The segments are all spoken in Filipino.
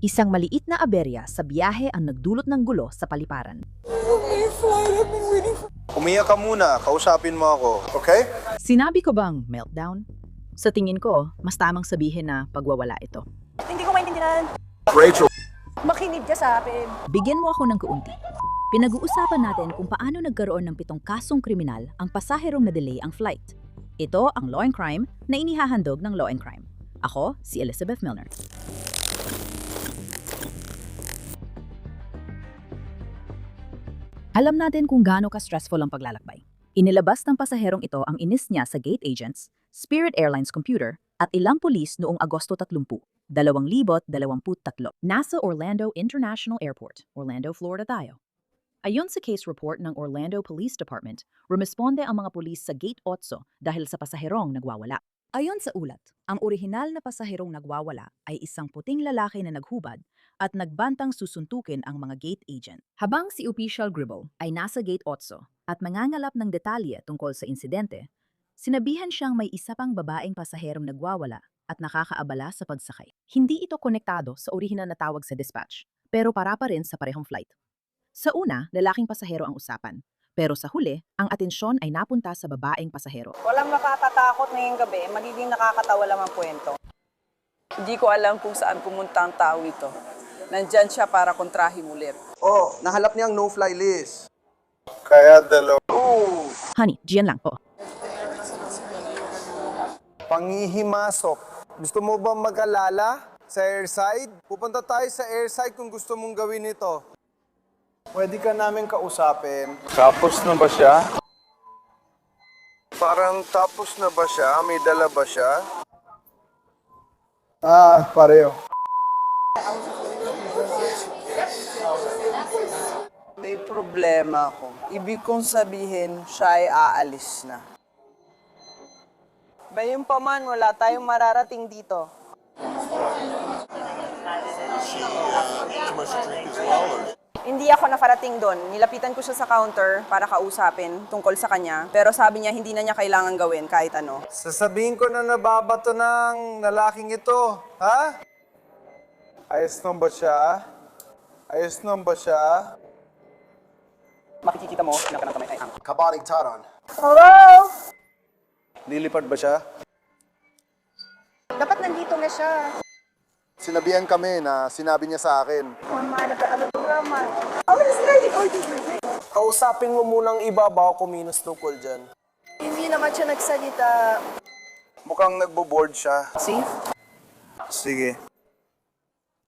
Isang maliit na aberya sa biyahe ang nagdulot ng gulo sa paliparan. Umiyak ka muna, kausapin mo ako, okay? Sinabi ko bang meltdown? Sa tingin ko, mas tamang sabihin na pagwawala ito. Hindi ko maintindihan. Rachel. Makinig ka sa akin. Bigyan mo ako ng kaunti. Pinag-uusapan natin kung paano nagkaroon ng 7 kasong kriminal ang pasaherong na-delay ang flight. Ito ang Law and Crime na inihahandog ng Law and Crime. Ako, si Elizabeth Milner. Alam natin kung gaano ka-stressful ang paglalakbay. Inilabas ng pasaherong ito ang inis niya sa gate agents, Spirit Airlines computer, at ilang pulis noong Agosto 30, 2023. Nasa Orlando International Airport, Orlando, Florida tayo. Ayon sa case report ng Orlando Police Department, rumisponde ang mga pulis sa Gate 8 dahil sa pasaherong nagwawala. Ayon sa ulat, ang orihinal na pasaherong nagwawala ay isang puting lalaki na naghubad at nagbantang susuntukin ang mga gate agent. Habang si Official Gribble ay nasa Gate 8 at mangangalap ng detalye tungkol sa insidente, sinabihan siyang may isa pang babaeng pasaherong nagwawala at nakakaabala sa pagsakay. Hindi ito konektado sa orihinal na tawag sa dispatch, pero para pa rin sa parehong flight. Sa una, lalaking pasahero ang usapan. Pero sa huli, ang atensyon ay napunta sa babaeng pasahero. Walang makakatakot ngayong gabi, magiging nakakatawa lang ang kwento. Hindi ko alam kung saan pumunta ang tao ito. Nandyan siya para kontrahin ulit. Oh, nahalap niya ang no-fly list. Kaya dalawa. Honey, diyan lang po. Panghihimasok. Gusto mo ba mag-alala sa airside? Pupunta tayo sa airside kung gusto mong gawin ito. Pwede ka namin kausapin. Tapos na ba siya? Parang tapos na ba siya? May dala ba siya? Pareho. May problema ako. Ibig kong sabihin, siya ay aalis na. Bayun pa man, wala tayong mararating dito. Hindi ako nakarating doon. Nilapitan ko siya sa counter para kausapin tungkol sa kanya. Pero sabi niya hindi na niya kailangan gawin kahit ano. Sasabihin ko na nababato ng lalaking ito. Ha? Ayos na ba siya? Ayos na ba siya? Makikita mo, pinaka ng kamay ay ang. Kabaring Taron. Hello? Lilipad ba siya? Dapat nandito na siya. Sinabihan kami na sinabi niya sa akin. Kausapin mo munang iba bago kuminos tungkol dyan. Hindi naman siya nagsalita. Mukhang nagbo-board siya. See? Sige.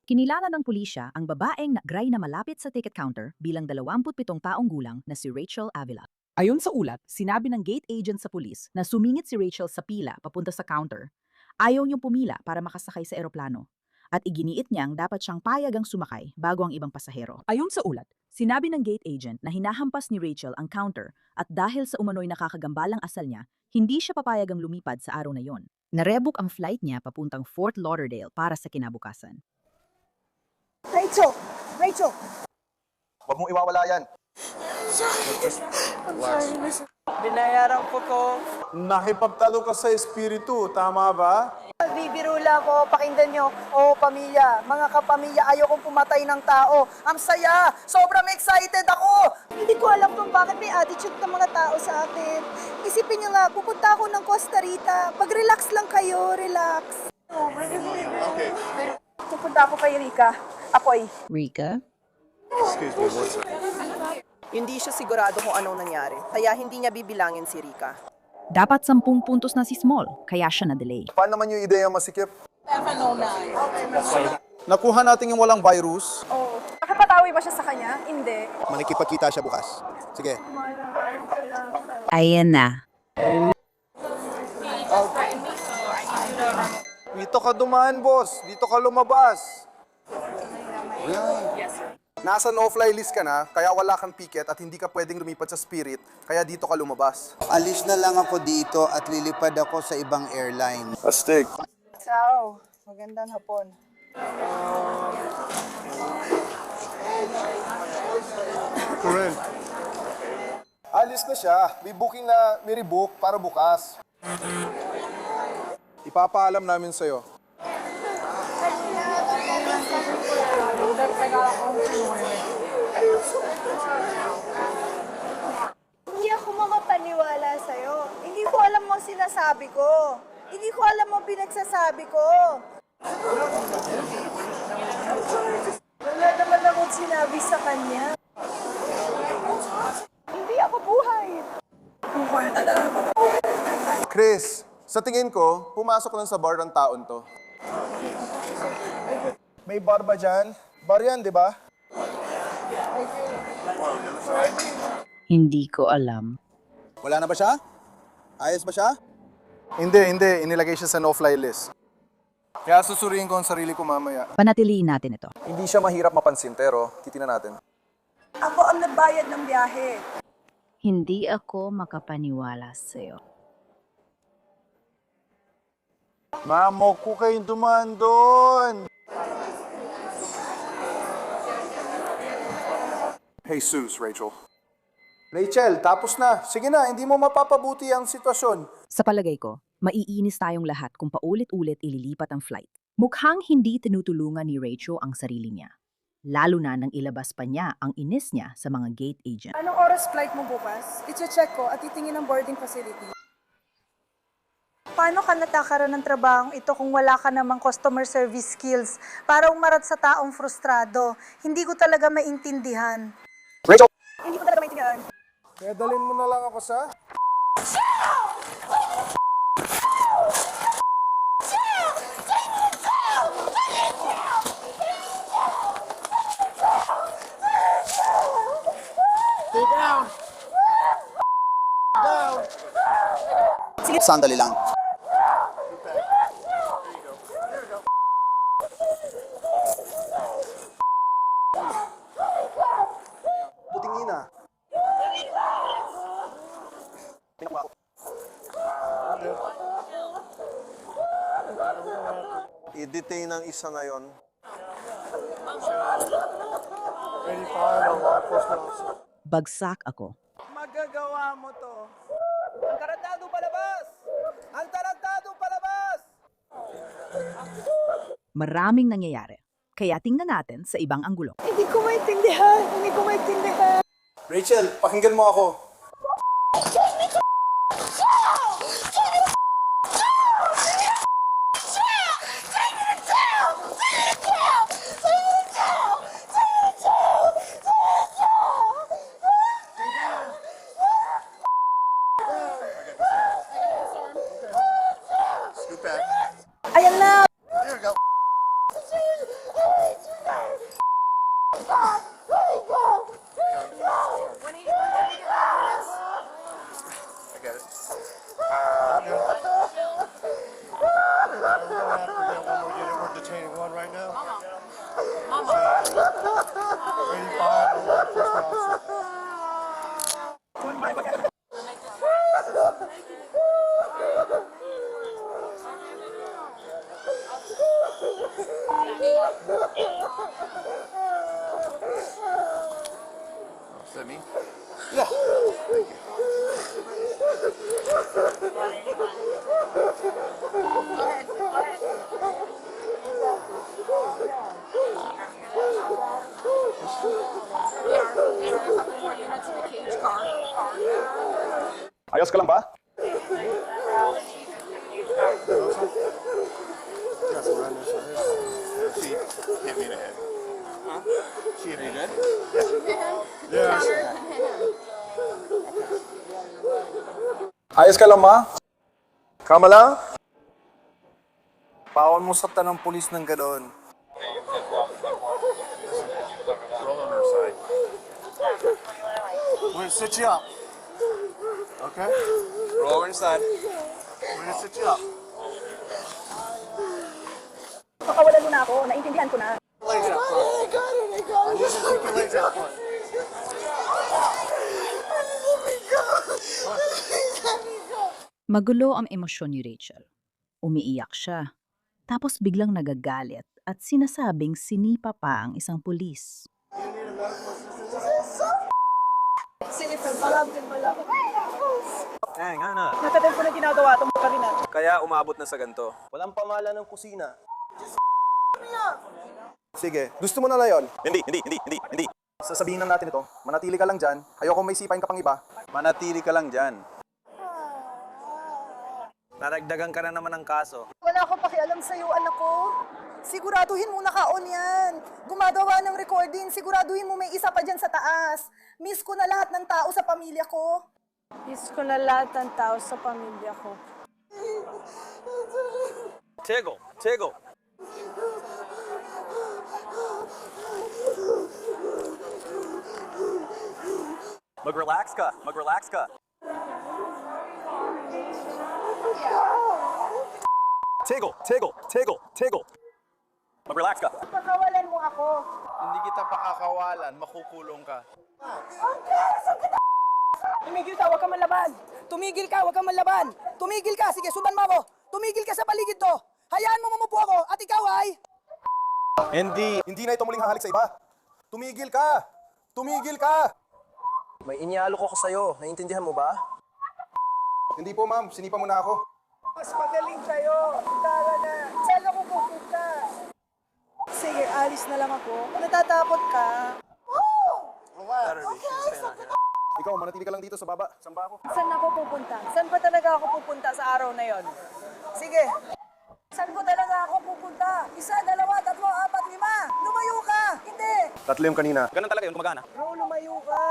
Kinilala ng pulisya ang babaeng nagray na malapit sa ticket counter bilang 27 taong gulang na si Rachel Avila. Ayon sa ulat, sinabi ng gate agent sa pulis na sumingit si Rachel sa pila papunta sa counter. Ayaw niyang pumila para makasakay sa eroplano. At iginiit niyang dapat siyang payagang sumakay bago ang ibang pasahero. Ayon sa ulat, sinabi ng gate agent na hinahampas ni Rachel ang counter at dahil sa umano'y nakakagambalang asal niya, hindi siya papayagang lumipad sa araw na yon. Narebook ang flight niya papuntang Fort Lauderdale para sa kinabukasan. Rachel! Rachel! Huwag mong iwawala yan. Binayaran ko to. Nakipagtalo ka sa espiritu, tama ba? Bibiro lang ako, pakinggan nyo. Oh, pamilya, mga kapamilya, ayaw kong pumatay ng tao. Ang saya! Sobrang excited ako! Hindi ko alam kung bakit may attitude ng mga tao sa atin. Isipin nyo nga, pupunta ako ng Costa Rica. Pag-relax lang kayo, relax. Okay. Pupunta ako kay Rica. Apoy. Rika? Excuse me, what's up? Hindi siya sigurado kung anong nangyari, kaya hindi niya bibilangin si Rica. Dapat 10 puntos na si Small, kaya siya na-delay. Paano naman yung ideya masikip? Nakuha natin yung walang virus. Oh, nakapatawi ba siya sa kanya? Hindi. Manikipagkita siya bukas. Sige. Ayan na. Dito ka dumaan, boss. Dito ka lumabas. Nasa no-fly list ka na, kaya wala kang ticket at hindi ka pwedeng lumipad sa Spirit, kaya dito ka lumabas. Alis na lang ako dito at lilipad ako sa ibang airline. Astig. Ciao. Magandang hapon. Corinne. Alis na siya. May booking na may rebook para bukas. Ipapaalam namin sa'yo. pinagsasabi ko. Hindi ko alam ang pinagsasabi ko. Wala naman akong sinabi sa kanya. Hindi ako buhay. Chris, sa tingin ko, pumasok lang sa bar ng taon to. May bar ba dyan? Bar yan, di ba? Hindi ko alam. Wala na ba siya? Ayos ba siya? Hindi. Inilagay siya sa no-fly list. Kaya susuriin ko ang sarili ko mamaya. Panatiliin natin ito. Hindi siya mahirap mapansin, pero titingnan natin. Ako ang nagbayad ng biyahe. Hindi ako makapaniwala sa'yo. Mamo ko kayong dumaan doon! Jesus, Rachel. Rachel, tapos na. Sige na, hindi mo mapapabuti ang sitwasyon. Sa palagay ko, maiinis tayong lahat kung paulit-ulit ililipat ang flight. Mukhang hindi tinutulungan ni Rachel ang sarili niya. Lalo na nang ilabas pa niya ang inis niya sa mga gate agent. Anong oras flight mo bukas? I-check ko at titingin ang boarding facility. Paano ka natakaroon ng trabaho ito kung wala ka namang customer service skills para umarat sa taong frustrado? Hindi ko talaga maintindihan. Rachel! Hindi ko talaga maintindihan. Kaya dalhin mo na lang ako sa... Sandali lang. Putingin na. I-detain ang isa na yon. Bagsak ako. Magagawa mo to. Ang tarantado palabas! Ang tarantado palabas! Maraming nangyayari. Kaya tingnan natin sa ibang anggulo. Hindi ko maintindihan. Hindi ko maintindihan. Rachel, pakinggan mo ako. Ayan na. We're detaining one right now. 85. Is that me? Yeah. Ayos ka lang ba? Just run this one. She hit me in the head. Huh? She hit me good? Yeah. Ayos ka lang, ma? Kama lang? Bawal mo saktan ng pulis ng ganoon. Roll on her side. We're gonna sit you up. Okay? Roll over inside. We're gonna sit you up. Pakawalan mo na ako. Naintindihan ko na. Legs out front. I need you to take your legs out front. Magulo ang emosyon ni Rachel. Umiiyak siya. Tapos biglang nagagalit at sinasabing sinipa pa ang isang pulis. Nga na. Natagal ko na ginagawa itong kanina. Kaya umabot na sa ganito. Walang pangalan ng kusina. Sige, gusto mo na na yun? Hindi. Sasabihin na natin ito. Manatili ka lang dyan. Ayoko may sipain ka pang iba. Manatili ka lang dyan. Naragdagan ka na naman ng kaso. Wala akong pakialam sa'yo, anak ko. Siguraduhin mo naka-on yan. Gumagawa ng recording, siguraduhin mo may isa pa dyan sa taas. Miss ko na lahat ng tao sa pamilya ko. Miss ko na lahat ng tao sa pamilya ko. Tiggle, tiggle. Mag-relax ka, mag-relax ka. Tiggle, tiggle, tiggle, tiggle. Mag-relax ka. Pakawalan mo ako. Hindi kita pakakawalan, makukulong ka. Tumigil ka, huwag kang manlaban. Tumigil ka, huwag kang manlaban. Tumigil ka, sige, suban mo ako. Tumigil ka sa paligid to. Hayaan mo mamupo ako at ikaw ay... Hindi na ito muling hahalik sa iba. Tumigil ka! Tumigil ka! May inialok ako sa'yo. Naiintindihan mo ba? Hindi po ma'am, sinipa mo na ako. Mas magaling kayo. Tara na. Saan ako pupunta? Sige, alis na lang ako. Natatakot ka. Ikaw, manatili ka lang dito sa baba. Samba ako. Saan ako pupunta? Saan ba talaga ako pupunta sa araw na yon? Sige. Saan ko talaga ako pupunta? 1, 2, 3, 4, 5. Lumayo ka! Hindi! Tatlo yung kanina. Ganun talaga yung gumagana. Bro, lumayo ka.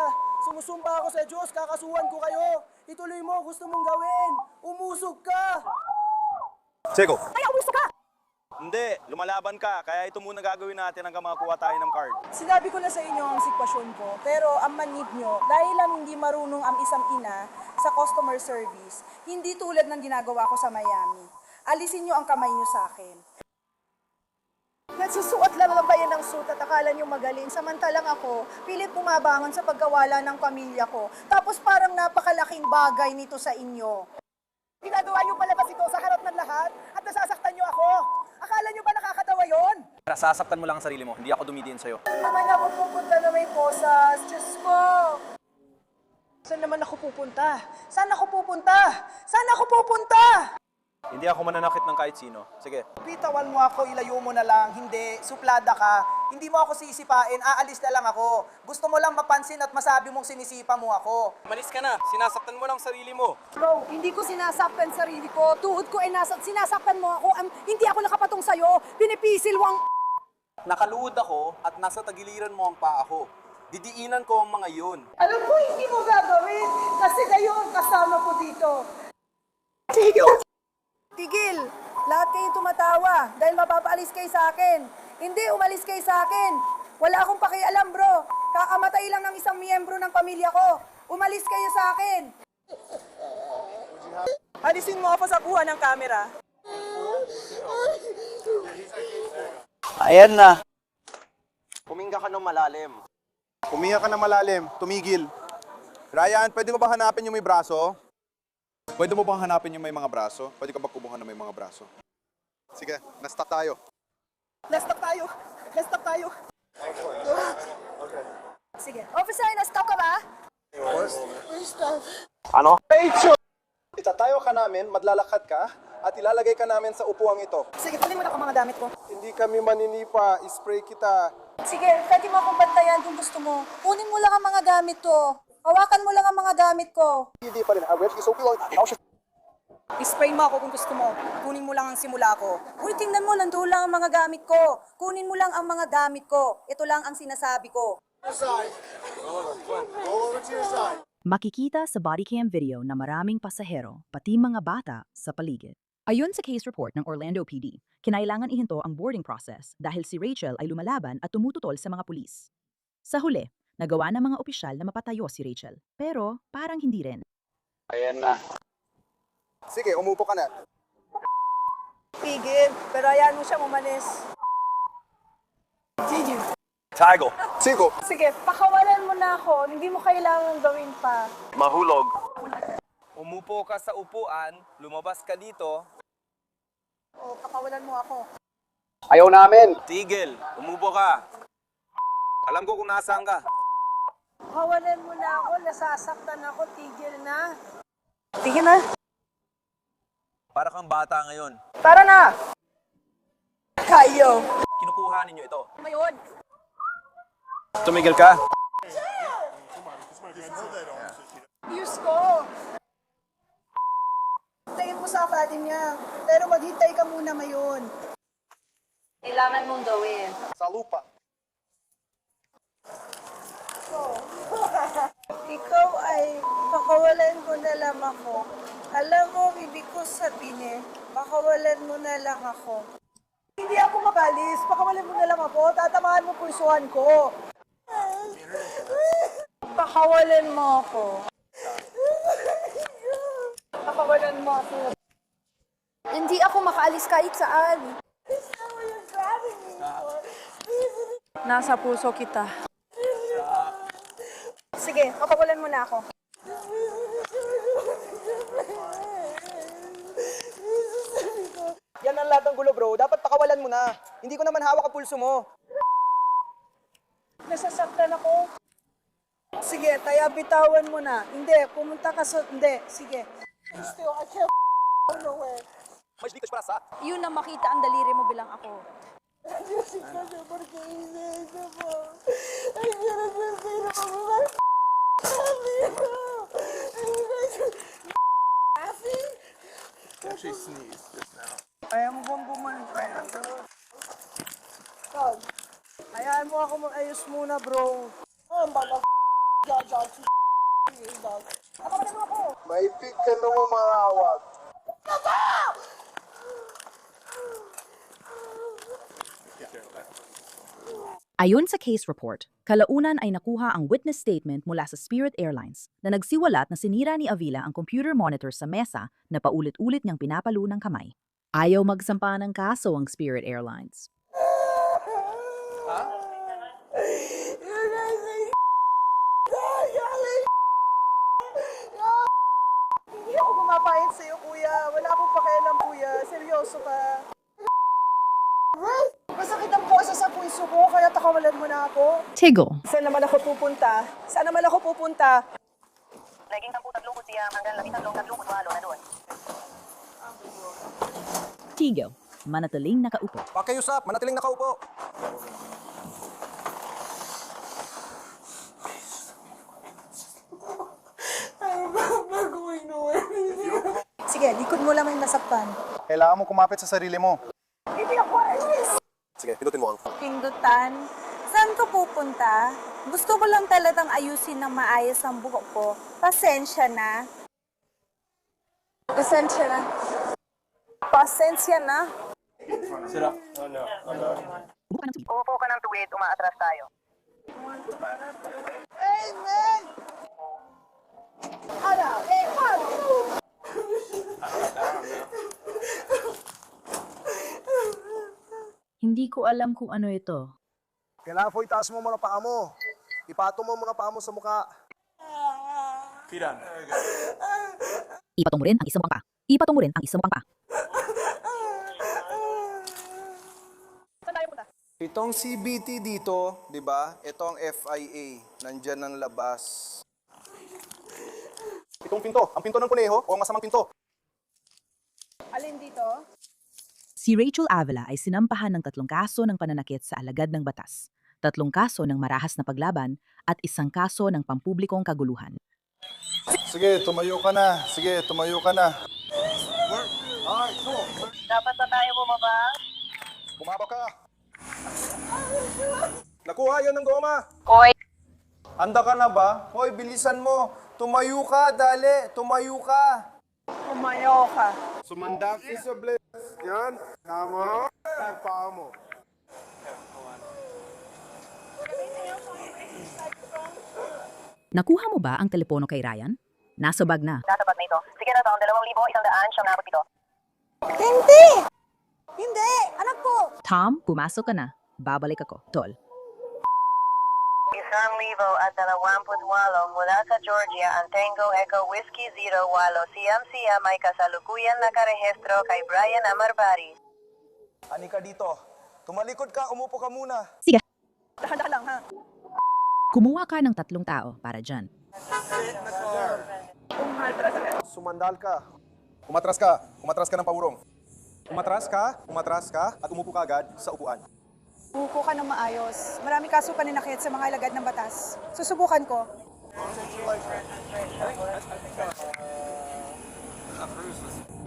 Sumusumba ako sa Diyos. Kakasuhan ko kayo. Ituloy mo. Gusto mong gawin. Umusog ka. Tiggle. Ay, umusog ka! Hindi, lumalaban ka. Kaya ito muna gagawin natin hanggang makakuha tayo ng card. Sinabi ko na sa inyo ang sitwasyon ko, pero ang manid nyo, dahil lang hindi marunong ang isang ina sa customer service, hindi tulad ng ginagawa ko sa Miami. Alisin nyo ang kamay nyo sa akin. Nagsusuot lang ba yan ng suit at akala nyo magaling, samantalang ako, pilit bumabangon sa pagkawala ng pamilya ko. Tapos parang napakalaking bagay nito sa inyo. Ginagawa nyo palabas ito sa harap ng lahat at nasasaktan nyo ako. Akala nyo ba nakakatawa yon? Sasaktan mo lang ang sarili mo. Hindi ako dumidiin sa'yo. Saan naman ako pupunta na may posas? Diyos ko! Saan naman ako pupunta? Saan ako pupunta? Saan ako pupunta? Hindi ako mananakit ng kahit sino. Sige. Bitawan mo ako, ilayo mo na lang. Hindi, suplada ka. Hindi mo ako sisipain, aalis na lang ako. Gusto mo lang mapansin at masabi mong sinisipa mo ako. Malis ka na. Sinasaktan mo lang sarili mo. Bro, hindi ko sinasaktan sarili ko. Tuhod ko ay sinasaktan mo ako. Hindi ako nakapatong sa'yo. Pinipisil mo ang... Nakaluhod ako at nasa tagiliran mo ang paa ko. Didiinan ko ang mga yun. Alam ko, hindi mo gagawin. Kasi kayo ang kasama ko dito. Tigil! Tigil! Lahat kayo tumatawa dahil mapapaalis kayo sa akin. Hindi, umalis kayo sa akin. Wala akong pakialam, bro. Kakamatay lang ng isang miyembro ng pamilya ko. Umalis kayo sa akin. Alisin mo ako sa kuha ng camera. Ayan na. Puminga ka ng malalim. Umiyak ka na malalim. Tumigil. Ryan, pwede mo ba hanapin yung may braso? Pwede mo bang hanapin yung may mga braso? Pwede ka ba kumuha na may mga braso? Sige, na-stop tayo. Na-stop tayo. Na-stop tayo. Sige. Officer, na-stop ka ba? Ano? Itatayo ka namin, maglalakad ka, at ilalagay ka namin sa upuang ito. Sige, tuloy mo na ang mga gamit ko. Hindi kami maninipa, spray kita. Sige, pwede mo akong bantayan kung gusto mo. Kunin mo lang ang mga gamit ko. Hawakan mo lang ang mga gamit ko. Hindi pa rin, average is okay lang. I-spray mo ako kung gusto mo. Kunin mo lang ang simula ko. Uy, tingnan mo, nandoon lang ang mga gamit ko. Kunin mo lang ang mga gamit ko. Ito lang ang sinasabi ko. Makikita sa body cam video na maraming pasahero, pati mga bata, sa paligid. Ayon sa case report ng Orlando PD, kinailangan ihinto ang boarding process dahil si Rachel ay lumalaban at tumututol sa mga pulis. Sa huli, nagawa ng mga opisyal na mapatayo si Rachel, pero parang hindi rin. Ayan na. Sige, umupo ka na. Pigil, pero ayan mo siya umalis. Sige. Tigo. Sigo. Sige, pakawalan mo na ako. Hindi mo kailangan gawin pa. Mahulog. Umupo ka sa upuan, lumabas ka dito. O, pakawalan mo ako. Ayaw namin. Tigil. Umupo ka. Alam ko kung nasaan ka. Pakawalan mo na ako. Nasasaktan ako. Tigil na. Tigil na. Para kang bata ngayon. Tara na! Kayo! Kinukuha ninyo ito. Mayon! Tumigil ka. Diyos ko! Tingin mo sa body natin yan. Pero maghintay ka muna ngayon. Kailangan mong gawin. Sa lupa. Ikaw ay pakawalan mo na lang ako. Alam mo, ibig ko sabihin, pakawalan mo na lang ako. Hindi ako makalis. Pakawalan mo na lang ako. Tatamaan mo pusuhan ko. Pakawalan mo ako. Pakawalan mo ako. Hindi ako makaalis kahit saan. Nasa puso kita. Sige, pakawalan mo na ako. Yan ang lahat ng gulo, bro. Dapat pakawalan mo na. Hindi ko naman hawak ang pulso mo. Nasasaktan ako. Sige, kaya bitawan mo na. Hindi, pumunta ka sa... Hindi, sige. Yun na makita ang daliri mo bilang ako. She sneezed just now. Ayaw mo bang bumalik? Todd, hayaan mo ako mag-ayos muna, bro. Maipig ka na mamahawak. Ayon sa case report, kalaunan ay nakuha ang witness statement mula sa Spirit Airlines na nagsiwalat na sinira ni Avila ang computer monitor sa mesa na paulit-ulit niyang pinapalo ng kamay. Ayaw magsampa ng kaso ang Spirit Airlines. Hindi ako gumapayat sa'yo, kuya. Wala akong pakialam, kuya. Seryoso ka. Masakit ang boses sa puso ko, kaya takawalan mo na ako. Tigil. Saan naman ako pupunta? Saan naman ako pupunta? Naging 10-30 siya hanggang 13-38 na doon. Tigil. Manatiling nakaupo. Pakiusap, manatiling nakaupo. Sige, likod mo lang may nasaktan. Kailangan mo kumapit sa sarili mo. Hindi ako alis. Sige, pinutin mo ang... Pindutan, saan ka pupunta? Gusto ko lang talagang ayusin ng maayos ang buhok ko. Pasensya na. Pasensya na. Pasensya na. Upo ka ng tuwid. Uupo ka ng tuwid, umaatras tayo. Amen! Ano? Paano? Hindi ko alam kung ano ito. Kailangan po itaas mo muna paa mo. Ipatong mo muna paa mo sa mukha. Feet on. Ipatong mo rin ang isang pang paa. Ipatong mo rin ang isang pang paa. Itong CBT dito, di ba? Ito ang FIA. Nandyan ang labas. Itong pinto. Ang pinto ng kuneho o ang masamang pinto. Alin dito? Si Rachel Avila ay sinampahan ng 3 kaso ng pananakit sa alagad ng batas, 3 kaso ng marahas na paglaban, at 1 kaso ng pampublikong kaguluhan. Sige, tumayo ka na. Sige, tumayo ka na. Dapat na tayo bumaba. Bumaba ka. Nakuha yun ng goma. Hoy, Handa ka na ba? Hoy, bilisan mo. Tumayo ka, dali. Tumayo ka. Tumayo ka. Sumandak sa bless. Yan. Tama. Paa mo. Nakuha mo ba ang telepono kay Ryan? Nasa bag na. nasa bag na ito. Sige na taong 2,147. Hindi! Hindi! Anak ko! Tom, pumasok ka na. Babalik ako. Tol. Isang libo at 28 mula sa Georgia ang Tango Echo Whiskey 08 siyam ay kasalukuyan nakarehistro kay Brian Amarbari. Ani ka dito. Tumalikod ka, umupo ka muna. Sige. Dahan-dahan lang, ha? Kumuha ka ng 3 tao para dyan. Sumandal ka. Umatras ka. Umatras ka ng pawurong. Umatras ka, at umupo ka agad sa upuan. Upo ka ng maayos. Marami kaso paninakit sa mga alagad ng batas. Susubukan ko.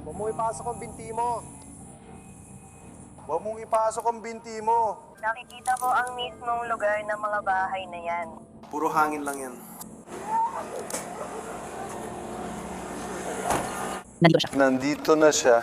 Huwag mong ipasok ang binti mo. Huwag mong ipasok ang binti mo. Nakikita ko ang mismong lugar ng mga bahay na yan. Puro hangin lang yan. Nandito siya. Nandito na siya.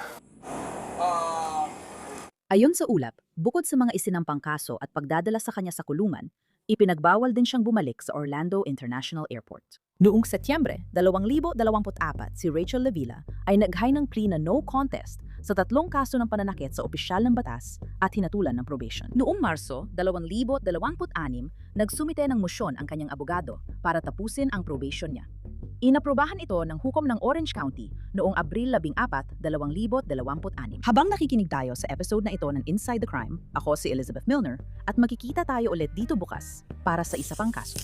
Ayon sa ulap, bukod sa mga isinampang kaso at pagdadala sa kanya sa kulungan, ipinagbawal din siyang bumalik sa Orlando International Airport. Noong Setyembre 2024, si Rachel Lavilla ay nag-high ng plea na no contest sa 3 kaso ng pananakit sa opisyal ng batas at hinatulan ng probation. Noong Marso 2026, nagsumite ng mosyon ang kanyang abogado para tapusin ang probation niya. Inaprobahan ito ng hukom ng Orange County noong Abril 14, 2026. Habang nakikinig tayo sa episode na ito ng Inside the Crime, ako si Elizabeth Milner at makikita tayo ulit dito bukas para sa isa pang kaso.